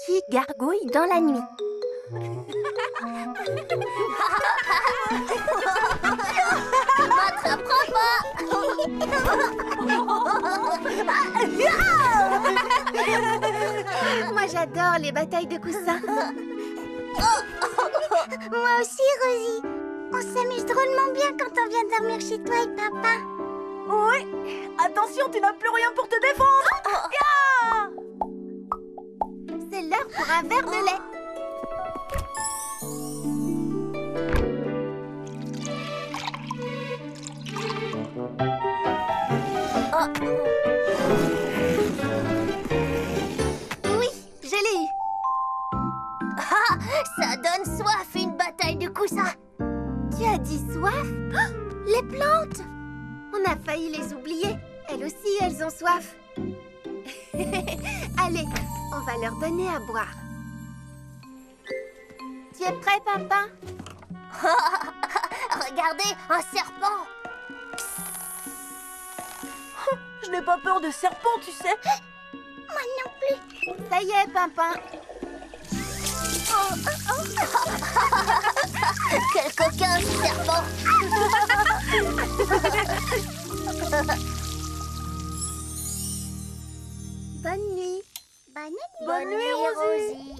Qui gargouille dans la nuit? Tu m'attraperas pas. Moi, j'adore les batailles de coussins. Moi aussi, Rosie. On s'amuse drôlement bien quand on vient dormir chez toi et papa. Oui. Attention, tu n'as plus rien pour te défendre. C'est l'heure pour un verre de lait. Oui, je l'ai eu. Ah, ça donne soif, une bataille de coussins. Tu as dit soif? Oh, les plantes! On a failli les oublier. Elles aussi, elles ont soif. Allez, on va leur donner à boire. Tu es prêt, Pimpin? Regardez, un serpent. Je n'ai pas peur de serpents, tu sais. Moi non plus. Ça y est, Pimpin. Quel coquin, ce serpent. Bonne nuit. Bonne nuit, Rosie.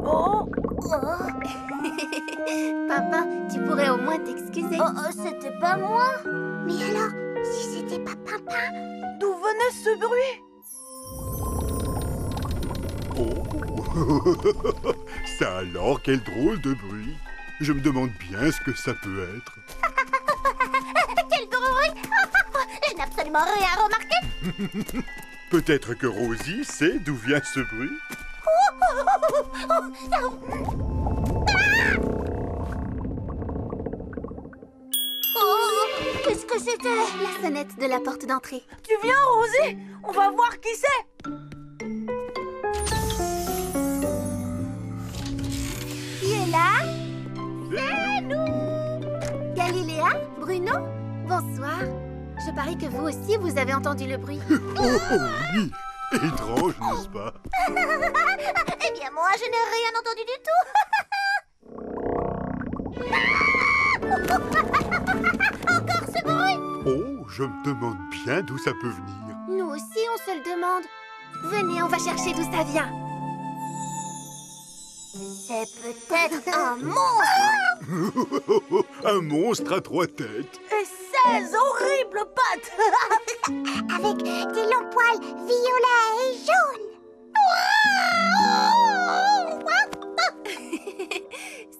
Oh. Pimpin, tu pourrais au moins t'excuser. Oh, c'était pas moi. Mais alors, si c'était pas papa? D'où venait ce bruit? Oh. Ça alors, quel drôle de bruit. Je me demande bien ce que ça peut être. Quel bruit. Je n'ai absolument rien remarqué. Peut-être que Rosie sait d'où vient ce bruit. Oh, qu'est-ce que c'était? La sonnette de la porte d'entrée. Tu viens, Rosie? On va voir qui c'est. Qui est là? C'est nous! Galiléa? Bruno? Bonsoir. Je parie que vous aussi, vous avez entendu le bruit. Oh oui. Étrange, n'est-ce pas? Eh bien, moi, je n'ai rien entendu du tout. Encore ce bruit. Oh, je me demande bien d'où ça peut venir. Nous aussi, on se le demande. Venez, on va chercher d'où ça vient. C'est peut-être un monstre. Un monstre à 3 têtes. Et 16 horribles pattes. Avec des longs poils violets et jaunes.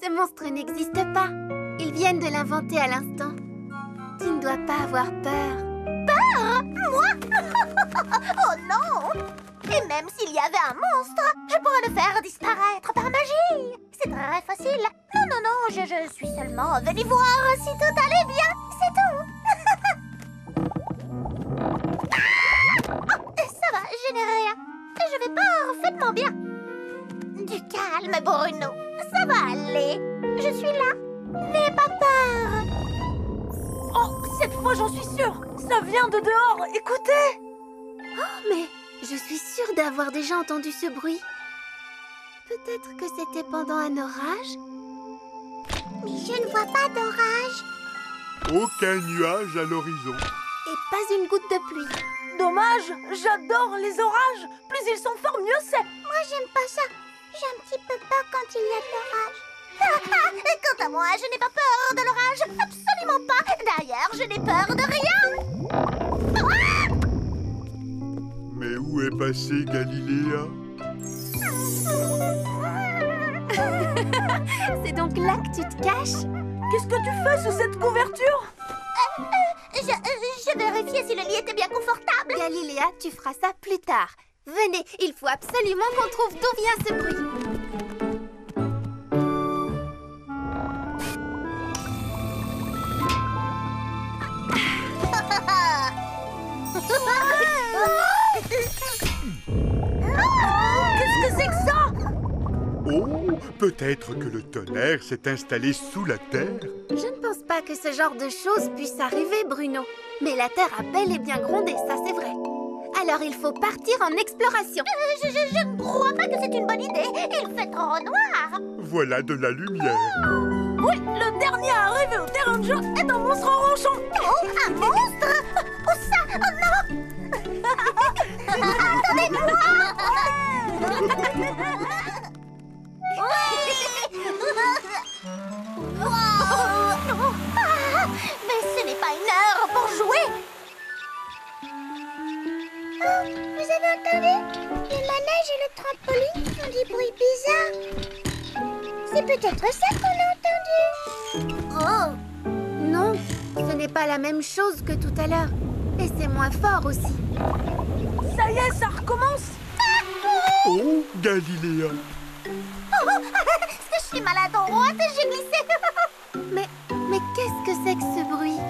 Ce monstre n'existe pas. Ils viennent de l'inventer à l'instant. Tu ne dois pas avoir peur. Oh non! Et même s'il y avait un monstre, je pourrais le faire disparaître par magie. C'est très facile. Non, non, non, je suis seulement venue voir si tout allait bien. C'est tout. Ça va, je n'ai rien. Je vais parfaitement bien. Du calme, Bruno. Ça va aller. Je suis là. N'aie pas peur. Oh, cette fois, j'en suis sûre. Ça vient de dehors. Écoutez. Oh, mais je suis sûre d'avoir déjà entendu ce bruit. Peut-être que c'était pendant un orage? Mais je ne vois pas d'orage. Aucun nuage à l'horizon. Et pas une goutte de pluie. Dommage, j'adore les orages. Plus ils sont forts, mieux c'est. Moi, j'aime pas ça. J'ai un petit peu peur quand il y a de l'orage. Quant à moi, je n'ai pas peur de l'orage. Absolument pas. D'ailleurs, je n'ai peur de rien. Mais où est passée Galiléa? C'est donc là que tu te caches? Qu'est-ce que tu fais sous cette couverture? Je vérifiais si le lit était bien confortable. Galiléa, tu feras ça plus tard. Venez, il faut absolument qu'on trouve d'où vient ce bruit. Qu'est-ce que c'est que ça? Oh, peut-être que le tonnerre s'est installé sous la terre. Je ne pense pas pas que ce genre de choses puisse arriver, Bruno. Mais la Terre a bel et bien grondé, ça c'est vrai. Alors il faut partir en exploration. Je ne crois pas que c'est une bonne idée. Il fait trop noir. Voilà de la lumière. Oui, le dernier à arriver au terrain de jeu est un monstre ronchon. Oh, un monstre? Oh ça? Oh non! Attendez-moi! Mais ce n'est pas une heure pour jouer. Oh, vous avez entendu? Le manège et le trampoline font des bruits bizarres. C'est peut-être ça qu'on a entendu. Oh, Non, ce n'est pas la même chose que tout à l'heure. Et c'est moins fort aussi. Ça y est, ça recommence. Oh, Galiléa. est-ce que je suis maladroite et j'ai glissé? Mais qu'est-ce que c'est que ce bruit?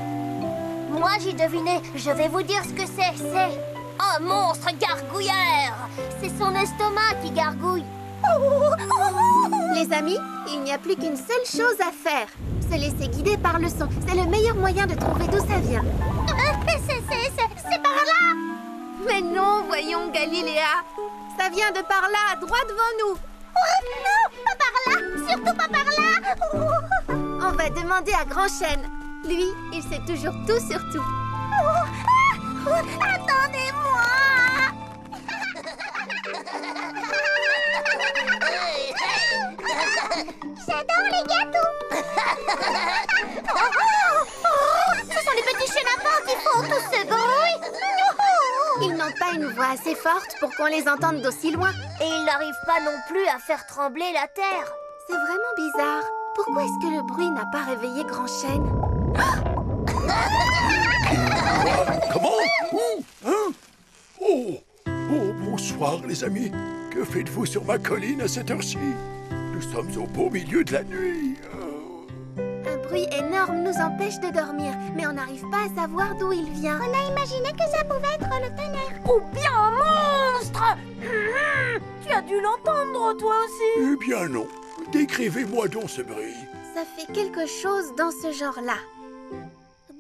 Moi, j'ai deviné. Je vais vous dire ce que c'est. C'est un monstre gargouilleur. C'est son estomac qui gargouille. Les amis, il n'y a plus qu'une seule chose à faire. Se laisser guider par le son. C'est le meilleur moyen de trouver d'où ça vient. C'est par là. Mais non, voyons, Galiléa. Ça vient de par là, droit devant nous. Oh non, pas par là. Surtout pas par là. On va demander à Grand Chêne. Lui, il sait toujours tout sur tout. Attendez-moi. J'adore les gâteaux. Ce sont les petits chenapans qui font tout ce bruit. Ils n'ont pas une voix assez forte pour qu'on les entende d'aussi loin. Et ils n'arrivent pas non plus à faire trembler la terre. C'est vraiment bizarre. Pourquoi est-ce que le bruit n'a pas réveillé Grand Chêne? Comment? Où? Hein? Oh! Oh, bonsoir les amis. Que faites-vous sur ma colline à cette heure-ci? Nous sommes au beau milieu de la nuit. Un bruit énorme nous empêche de dormir, mais on n'arrive pas à savoir d'où il vient. On a imaginé que ça pouvait être le tonnerre. Ou bien un monstre. Tu as dû l'entendre, toi aussi. Eh bien non. Décrivez-moi donc ce bruit. Ça fait quelque chose dans ce genre-là.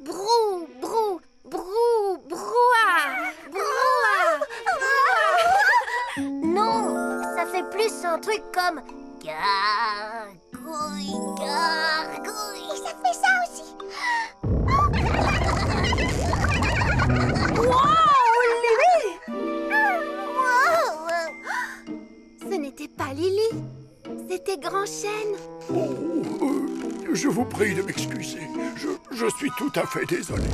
Brou, brou, brou, brouhaha, brouhaha, brouhaha. Non, ça fait plus un truc comme gargouille, gargouille. Et ça fait ça aussi. Wow, Lily! Ce n'était pas Lily, c'était Grand Chêne. Oh, je vous prie de m'excuser. Je suis tout à fait désolé.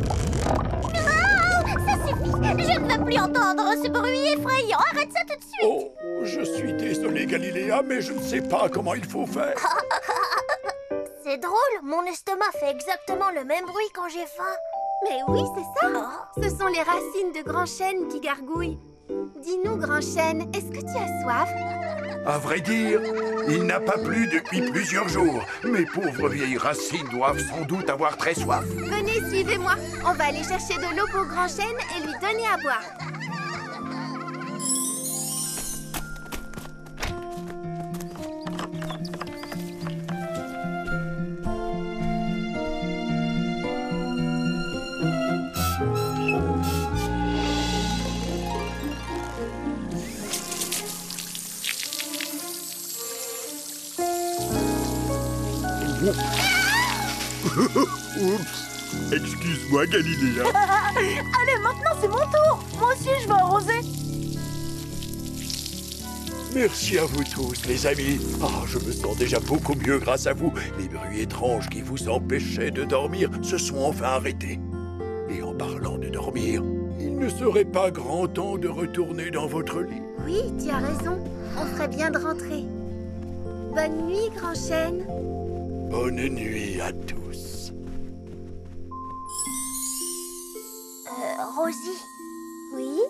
Ça suffit. Je ne veux plus entendre ce bruit effrayant. Arrête ça tout de suite. Oh, je suis désolé Galiléa, mais je ne sais pas comment il faut faire. C'est drôle, mon estomac fait exactement le même bruit quand j'ai faim. Mais oui, c'est ça. Ce sont les racines de Grand Chêne qui gargouillent. Dis-nous, Grand Chêne, est-ce que tu as soif? À vrai dire, il n'a pas plu depuis plusieurs jours. Mes pauvres vieilles racines doivent sans doute avoir très soif. Venez, suivez-moi. On va aller chercher de l'eau pour Grand Chêne et lui donner à boire. Oups. Excuse-moi, Galiléa. Allez, maintenant c'est mon tour. Moi aussi, je vais arroser. Merci à vous tous, les amis. Ah, je me sens déjà beaucoup mieux grâce à vous. Les bruits étranges qui vous empêchaient de dormir se sont enfin arrêtés. Et en parlant de dormir, il ne serait pas grand temps de retourner dans votre lit. Oui, tu as raison. On ferait bien de rentrer. Bonne nuit, Grand Chêne. Bonne nuit à tous. Rosie, Oui?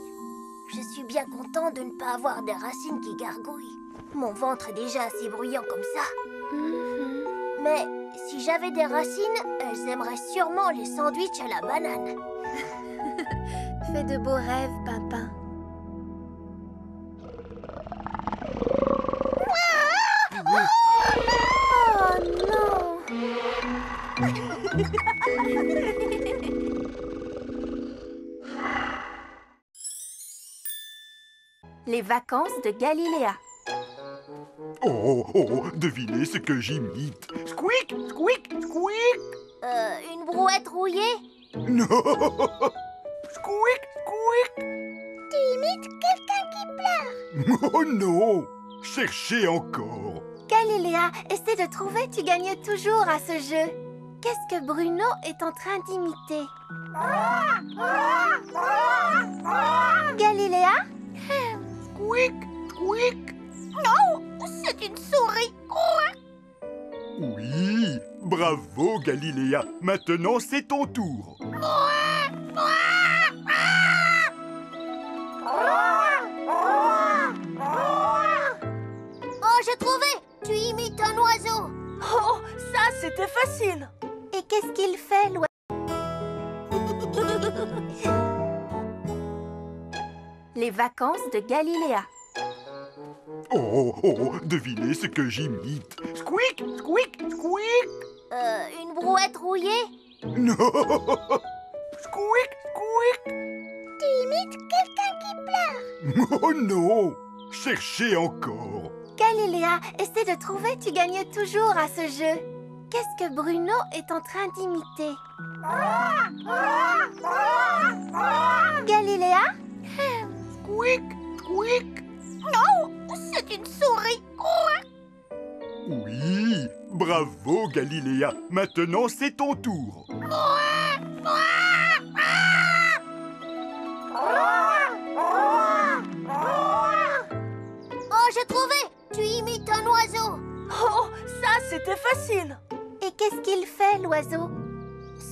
je suis bien content de ne pas avoir des racines qui gargouillent. Mon ventre est déjà assez bruyant comme ça. Mhm. Mais si j'avais des racines, elles aimeraient sûrement les sandwichs à la banane. Fais de beaux rêves, Pimpin. Oh non! Les vacances de Galiléa. Oh, oh, devinez ce que j'imite. Squeak, squeak, squeak. Une brouette rouillée? Non. Squeak, squeak. Tu imites quelqu'un qui pleure. Oh non. Cherchez encore. Galiléa, essaie de trouver, tu gagnes toujours à ce jeu. Qu'est-ce que Bruno est en train d'imiter? Galiléa? Squeak, squeak. Non, c'est une souris. Oui, bravo Galiléa. Maintenant, c'est ton tour. Oh, j'ai trouvé! Tu imites un oiseau. Oh, ça, c'était facile. Et qu'est-ce qu'il fait, l'oiseau? Les vacances de Galiléa. Oh, oh, devinez ce que j'imite. Squeak, squeak, squeak. Une brouette rouillée? Non. Squeak, squeak. Tu imites quelqu'un qui pleure. Oh non. Cherchez encore. Galiléa, essaie de trouver, tu gagnes toujours à ce jeu. Qu'est-ce que Bruno est en train d'imiter? Galiléa? Squeak, squeak. Non, c'est une souris. Oui, bravo Galiléa. Maintenant, c'est ton tour. Oh, j'ai trouvé! Tu imites un oiseau. Oh, ça, c'était facile. Et qu'est-ce qu'il fait, l'oiseau?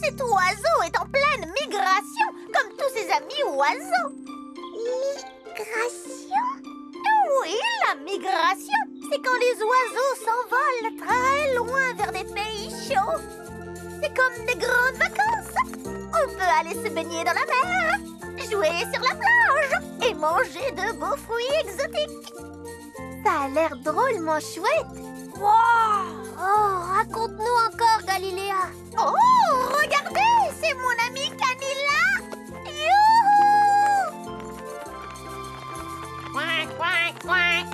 Cet oiseau est en pleine migration, comme tous ses amis oiseaux. Migration? Oui, la migration, c'est quand les oiseaux s'envolent très loin vers des pays chauds. C'est comme des grandes vacances. On peut aller se baigner dans la mer, jouer sur la plage et manger de beaux fruits exotiques. Ça a l'air drôlement chouette. Wow! Oh, raconte-nous encore, Galiléa. Oh, regardez, c'est mon amie Camilla. Youhou! Quack, quack, quack.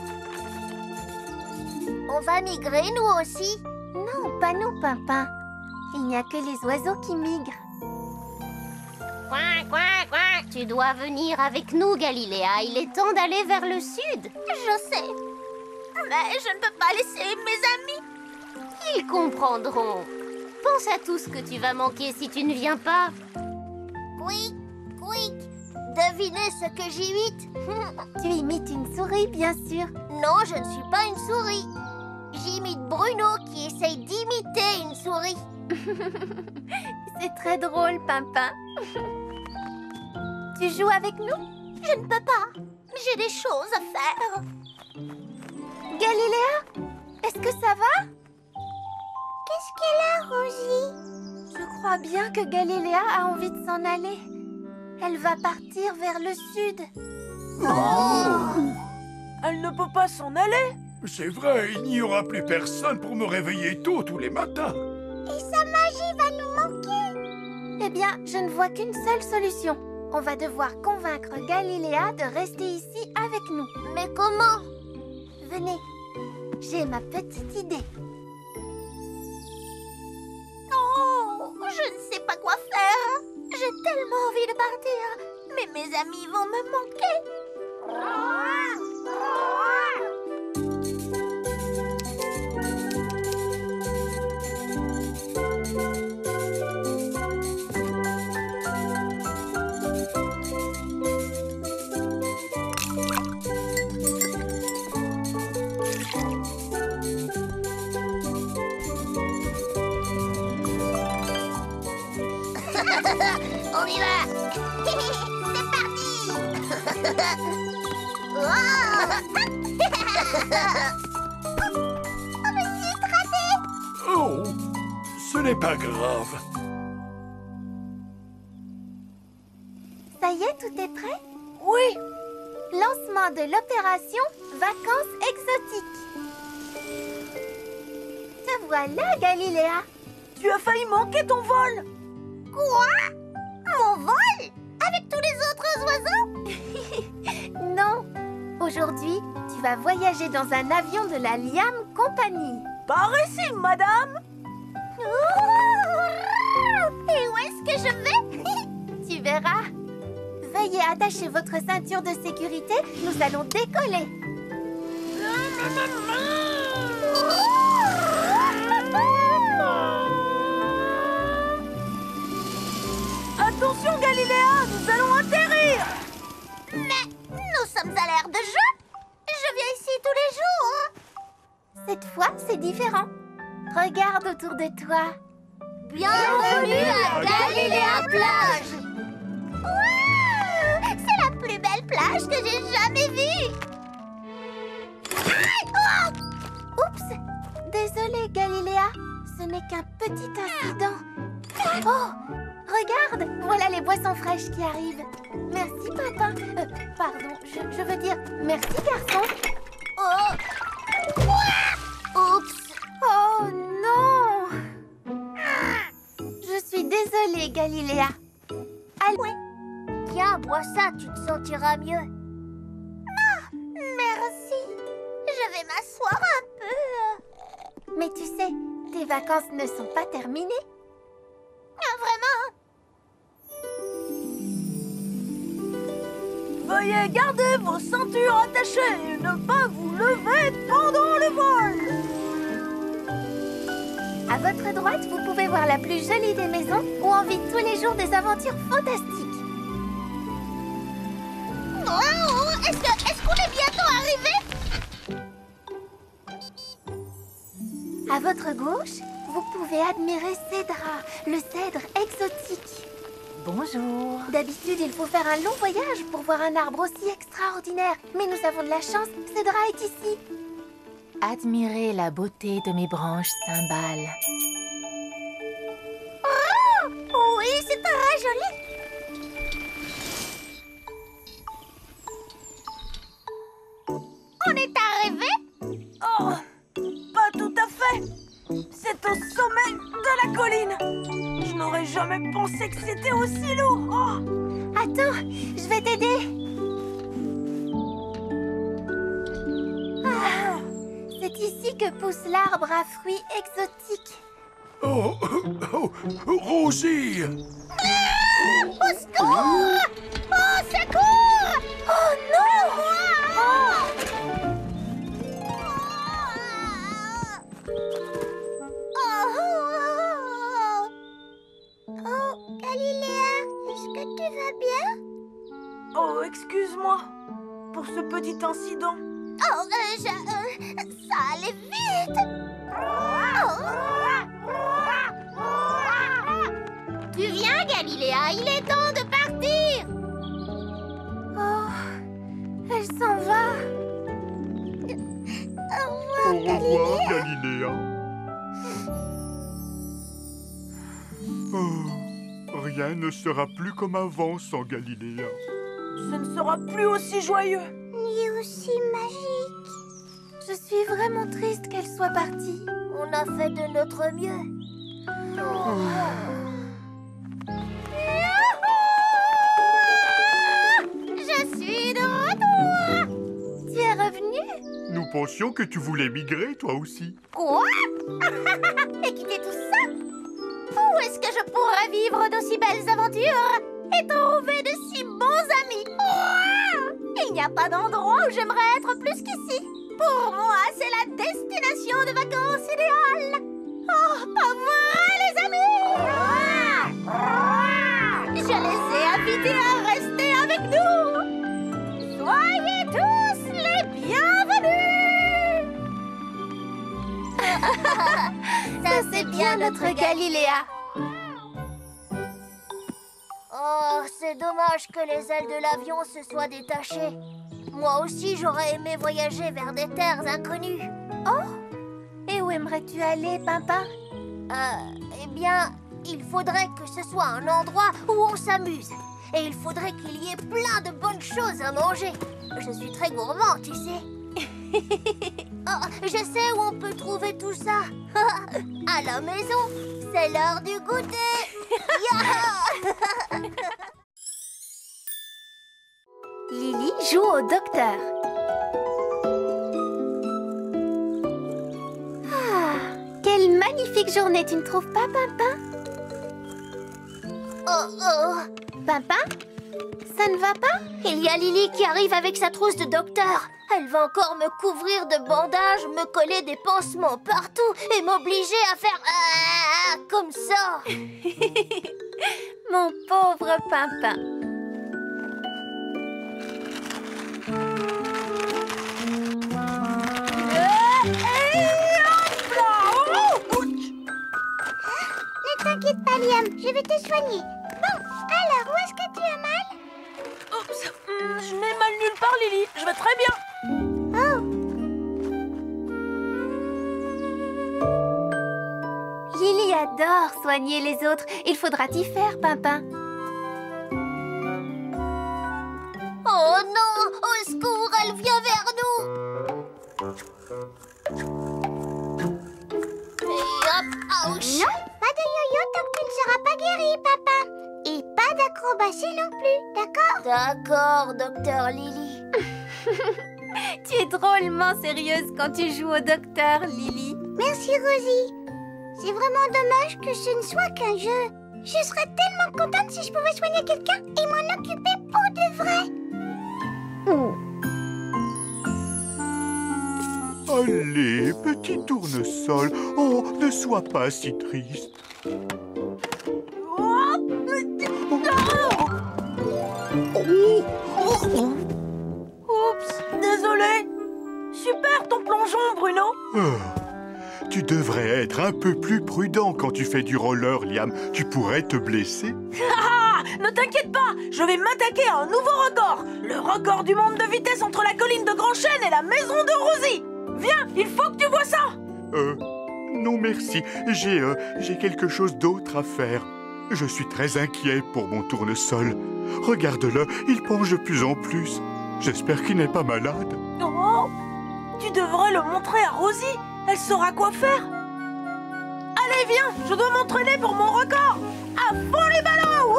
On va migrer, nous aussi. Non, pas nous, Pimpin. Il n'y a que les oiseaux qui migrent. Quack, quack, quack. Tu dois venir avec nous, Galiléa. Il est temps d'aller vers le sud. Je sais. Mais je ne peux pas laisser mes amis. Ils comprendront. Pense à tout ce que tu vas manquer si tu ne viens pas. Quick, quick. Devinez ce que j'imite. Tu imites une souris, bien sûr. Non, je ne suis pas une souris. J'imite Bruno qui essaye d'imiter une souris. C'est très drôle, Pimpin. Tu joues avec nous? Je ne peux pas. J'ai des choses à faire. Galiléa, est-ce que ça va? Qu'est-ce qu'elle a, Rosie? Je crois bien que Galiléa a envie de s'en aller. Elle va partir vers le sud. Elle ne peut pas s'en aller. C'est vrai, il n'y aura plus personne pour me réveiller tôt tous les matins. Et sa magie va nous manquer. Eh bien, je ne vois qu'une seule solution. On va devoir convaincre Galiléa de rester ici avec nous. Mais comment? Venez, j'ai ma petite idée. Oh, je ne sais pas quoi faire. J'ai tellement envie de partir, mais mes amis vont me manquer. On y va. C'est parti. On me s'y écrasé. Oh, ce n'est pas grave. Ça y est, tout est prêt? Oui. Lancement de l'opération Vacances exotiques. Te voilà, Galiléa. Tu Tu as failli manquer ton vol. Quoi? Mon vol? Avec tous les autres oiseaux? Non. Aujourd'hui, tu vas voyager dans un avion de la Liam Company. Par ici, madame. Et où est-ce que je vais? Tu verras. Veuillez attacher votre ceinture de sécurité. Nous allons décoller. Attention, Galiléa, nous allons atterrir. Mais nous sommes à l'ère de jeu. Je viens ici tous les jours. Cette fois, c'est différent. Regarde autour de toi. Bienvenue à Galiléa Plage. Wow, c'est la plus belle plage que j'ai jamais vue. Oups. Désolée, Galiléa. Ce n'est qu'un petit incident. Oh, regarde. Voilà les boissons fraîches qui arrivent. Merci, papa. Pardon, je veux dire merci, garçon. Oh. Oups. Oh non. Je suis désolée, Galiléa. Allez. Tiens, bois ça, tu te sentiras mieux. Ah, merci. Je vais m'asseoir un peu. Mais tu sais, tes vacances ne sont pas terminées. Ah, vraiment? Veuillez garder vos ceintures attachées et ne pas vous lever pendant le vol. À votre droite, vous pouvez voir la plus jolie des maisons où on vit tous les jours des aventures fantastiques. Oh, est-ce qu'on est bientôt arrivé? À votre gauche, vous pouvez admirer Cédra, le cèdre exotique. Bonjour. D'habitude, il faut faire un long voyage pour voir un arbre aussi extraordinaire. Mais nous avons de la chance, Cédra est ici. Admirez la beauté de mes branches cymbales. Oh, oui, c'est très joli. On est arrivé? Oh, pas tout à fait. C'est au sommet de la colline. Je n'aurais jamais pensé que c'était aussi lourd. Oh. Attends, je vais t'aider. Ah, c'est ici que pousse l'arbre à fruits exotiques. Oh, Rosie! Au secours! Au secours! Oh non! Oh, Galiléa, est-ce que tu vas bien? Oh, excuse-moi pour ce petit incident. Oh, ça allait vite. Tu viens, Galiléa, il est temps de partir. Oh, elle s'en va. Au revoir, Au revoir, Galiléa. Oh, rien ne sera plus comme avant sans Galiléa. Ce ne sera plus aussi joyeux. Ni aussi magique. Je suis vraiment triste qu'elle soit partie. On a fait de notre mieux. Je suis de retour. Tu es revenue? Nous pensions que tu voulais migrer, toi aussi. Quoi? Et quitter tout ça? Où est-ce que je pourrais vivre d'aussi belles aventures et trouver de si bons amis? Il n'y a pas d'endroit où j'aimerais être plus qu'ici. Pour moi, c'est la destination de vacances idéale. Oh, pas vrai, les amis? Je les ai invités à rester avec nous. Soyez tous les bienvenus. Ça, c'est bien notre Galiléa. Oh, c'est dommage que les ailes de l'avion se soient détachées. Moi aussi, j'aurais aimé voyager vers des terres inconnues. Oh, et où aimerais-tu aller, Pimpin? Eh bien, il faudrait que ce soit un endroit où on s'amuse. Et il faudrait qu'il y ait plein de bonnes choses à manger. Je suis très gourmand, tu sais. Oh, je sais où on peut trouver tout ça. À la maison. C'est l'heure du goûter. Lily joue au docteur. Ah, quelle magnifique journée, tu ne trouves pas, Pimpin? Pimpin? Ça ne va pas? Il y a Lily qui arrive avec sa trousse de docteur. Elle va encore me couvrir de bandages, me coller des pansements partout et m'obliger à faire comme ça. Mon pauvre Pimpin. Ne t'inquiète pas, Liam, je vais te soigner. Bon, alors, où est-ce que tu as mal? Oups, je n'ai mal nulle part, Lily. Je vais très bien. Oh, Lily adore soigner les autres. Il faudra t'y faire, Pimpin. Oh non! Au secours, elle vient vers nous! Et hop, ouch! non, pas de yo-yo tant que tu ne seras pas guéri, papa. Et pas d'acrobatie non plus, d'accord? D'accord, docteur Lily. Tu es drôlement sérieuse quand tu joues au docteur, Lily. Merci, Rosie. C'est vraiment dommage que ce ne soit qu'un jeu. Je serais tellement contente si je pouvais soigner quelqu'un et m'en occuper pour de vrai. Allez, petit tournesol. Oh, ne sois pas si triste. Oups, désolé. Super ton plongeon, Bruno. Tu devrais être un peu plus prudent quand tu fais du roller, Liam. Tu pourrais te blesser. Ne t'inquiète pas, je vais m'attaquer à un nouveau record. Le record du monde de vitesse entre la colline de Grand Chêne et la maison de Rosie. Viens, il faut que tu vois ça. Non merci. J'ai quelque chose d'autre à faire. Je suis très inquiet pour mon tournesol. Regarde-le, il penche de plus en plus. J'espère qu'il n'est pas malade. Oh, tu devrais le montrer à Rosie. Elle saura quoi faire. Allez, viens, je dois m'entraîner pour mon record. À fond les ballons.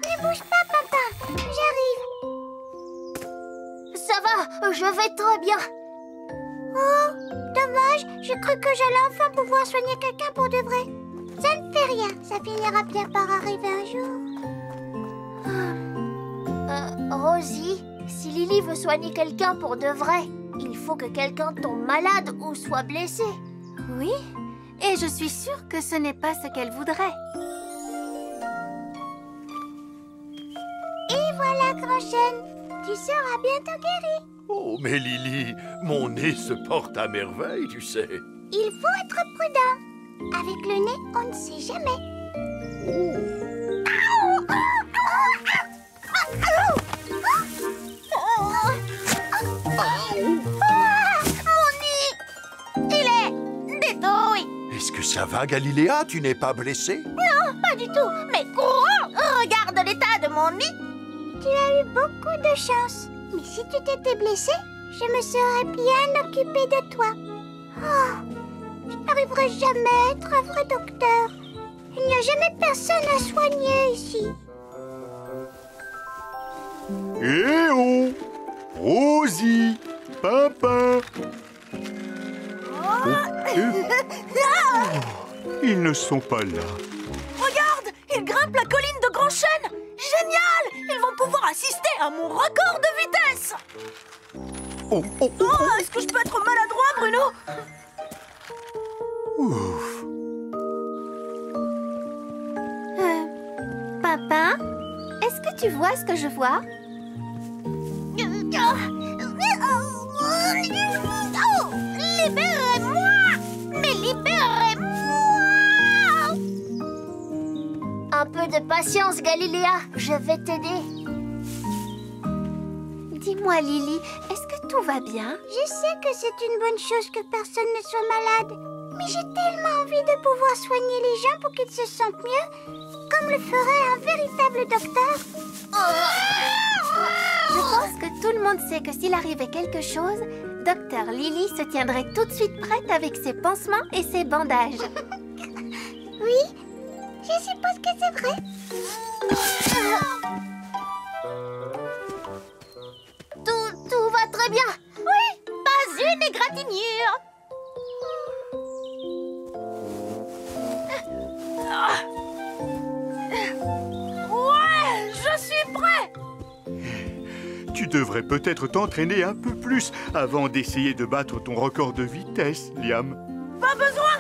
Ne bouge pas, papa. J'arrive. Ça va, je vais très bien. Oh, dommage. Je crus que j'allais enfin pouvoir soigner quelqu'un pour de vrai. Ça ne fait rien. Ça finira bien par arriver un jour. Rosie, si Lily veut soigner quelqu'un pour de vrai, il faut que quelqu'un tombe malade ou soit blessé. Oui, et je suis sûre que ce n'est pas ce qu'elle voudrait. Et voilà, Grand Chêne. Tu seras bientôt guéri. Oh, mais Lily, mon nez se porte à merveille, tu sais. Il faut être prudent. Avec le nez, on ne sait jamais. Mon nez, il est détruit. Est-ce que ça va, Galiléa? Tu n'es pas blessée? Non, pas du tout. Mais regarde l'état de mon nez. Tu as eu beaucoup de chance. Mais si tu t'étais blessé, je me serais bien occupée de toi. Oh, je n'arriverai jamais à être un vrai docteur. Il n'y a jamais personne à soigner ici. Eh oh! Rosie! Pimpin! Ils ne sont pas là. Regarde, ils grimpent la colline de Grand Chêne. Génial! Ils vont pouvoir assister à mon record de vitesse. Oh, oh, oh. Oh, est-ce que je peux être maladroit, Bruno? Ouf. Pimpin, est-ce que tu vois ce que je vois? Oh, libérez-moi! Mais libérez-moi! Un peu de patience, Galiléa. Je vais t'aider. Dis-moi, Lily, est-ce que tout va bien? Je sais que c'est une bonne chose que personne ne soit malade, mais j'ai tellement envie de pouvoir soigner les gens pour qu'ils se sentent mieux, comme le ferait un véritable docteur. Je pense que tout le monde sait que s'il arrivait quelque chose, Docteur Lily se tiendrait tout de suite prête avec ses pansements et ses bandages. Oui, je suppose que c'est vrai. Tout va très bien. Oui, pas une égratignure. Ouais, je suis prêt. Tu devrais peut-être t'entraîner un peu plus avant d'essayer de battre ton record de vitesse, Liam. Pas besoin.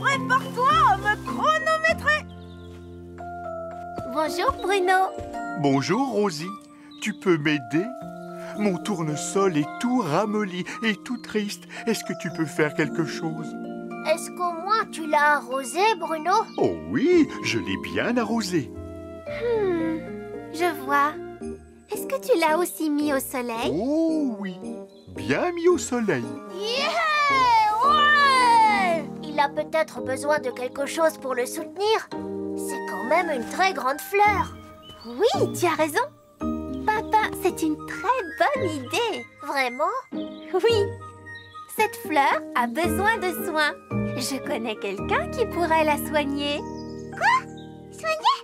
Prépare-toi à me chronométrer. Bonjour, Bruno. Bonjour, Rosie. Tu peux m'aider? Mon tournesol est tout ramolli et tout triste. Est-ce que tu peux faire quelque chose? Est-ce qu'au moins tu l'as arrosé, Bruno? Oh oui, je l'ai bien arrosé. Je vois. Est-ce que tu l'as aussi mis au soleil? Oh oui, bien mis au soleil. Yeah! Ouais! Il a peut-être besoin de quelque chose pour le soutenir. C'est quand même une très grande fleur. Oui, tu as raison. Papa, c'est une très bonne idée. Vraiment? Oui, cette fleur a besoin de soins. Je connais quelqu'un qui pourrait la soigner. Quoi? Soigner?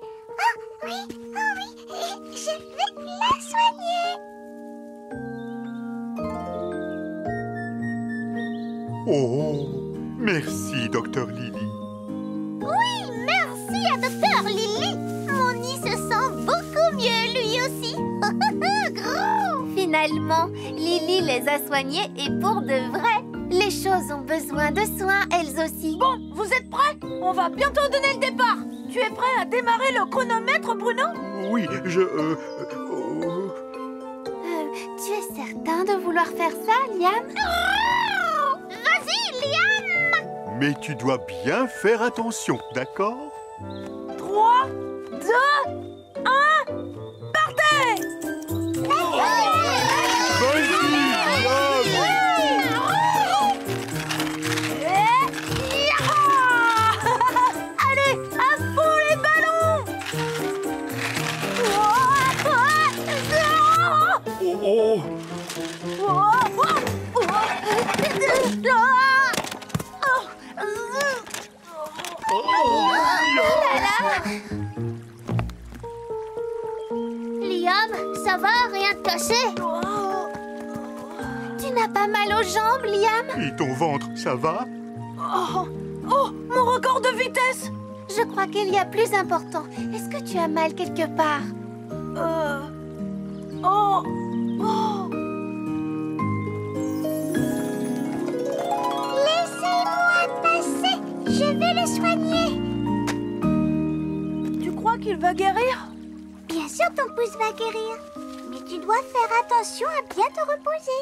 Oh oui, je vais la soigner. Oh, merci, Docteur Lily. Oui, merci à Docteur Lily. Mon nid se sent beaucoup mieux, lui aussi. Gros! Finalement, Lily les a soignés et pour de vrai. Les choses ont besoin de soins, elles aussi. Bon, vous êtes prêts? On va bientôt donner le départ. Tu es prêt à démarrer le chronomètre, Bruno? Oui, Tu es certain de vouloir faire ça, Liam? Vas-y, Liam! Mais tu dois bien faire attention, d'accord? 3, 2, 1, partez! Vas-y, Liam! Allez, à fond les ballons! Oh, Liam, ça va? Rien de cassé? Tu n'as pas mal aux jambes, Liam? et ton ventre, ça va? Oh, mon record de vitesse! Je crois qu'il y a plus important. Est-ce que tu as mal quelque part? Oh! Laissez-moi passer, je vais le soigner. Tu crois qu'il va guérir? Bien sûr, ton pouce va guérir. Mais tu dois faire attention à bien te reposer.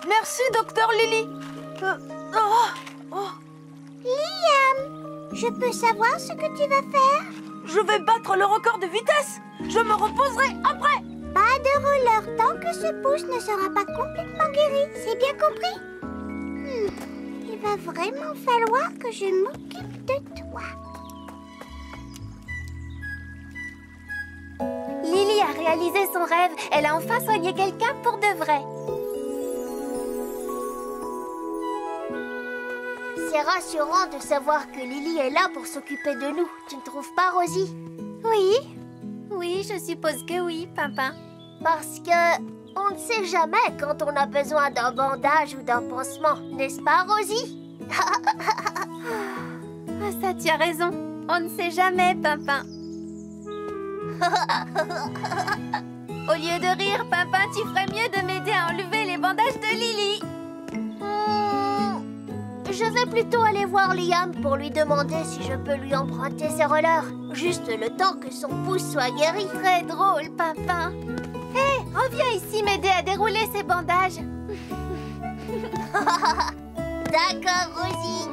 Merci, Docteur Lily. Liam, je peux savoir ce que tu vas faire? Je vais battre le record de vitesse. Je me reposerai après. Pas de roller tant que ce pouce ne sera pas complètement guéri. C'est bien compris? Il va vraiment falloir que je m'occupe de toi. Lily a réalisé son rêve. Elle a enfin soigné quelqu'un pour de vrai. C'est rassurant de savoir que Lily est là pour s'occuper de nous. Tu ne trouves pas, Rosie? Oui, je suppose que oui, Pimpin. Parce que on ne sait jamais quand on a besoin d'un bandage ou d'un pansement, n'est-ce pas, Rosie? Ah, ça, tu as raison. On ne sait jamais, Pimpin. Au lieu de rire, Pimpin, tu ferais mieux de m'aider à enlever les bandages de Lily. Je vais plutôt aller voir Liam pour lui demander si je peux lui emprunter ses rollers. Juste le temps que son pouce soit guéri. Très drôle, Pimpin. Hé, reviens ici m'aider à dérouler ces bandages. D'accord, Rosie.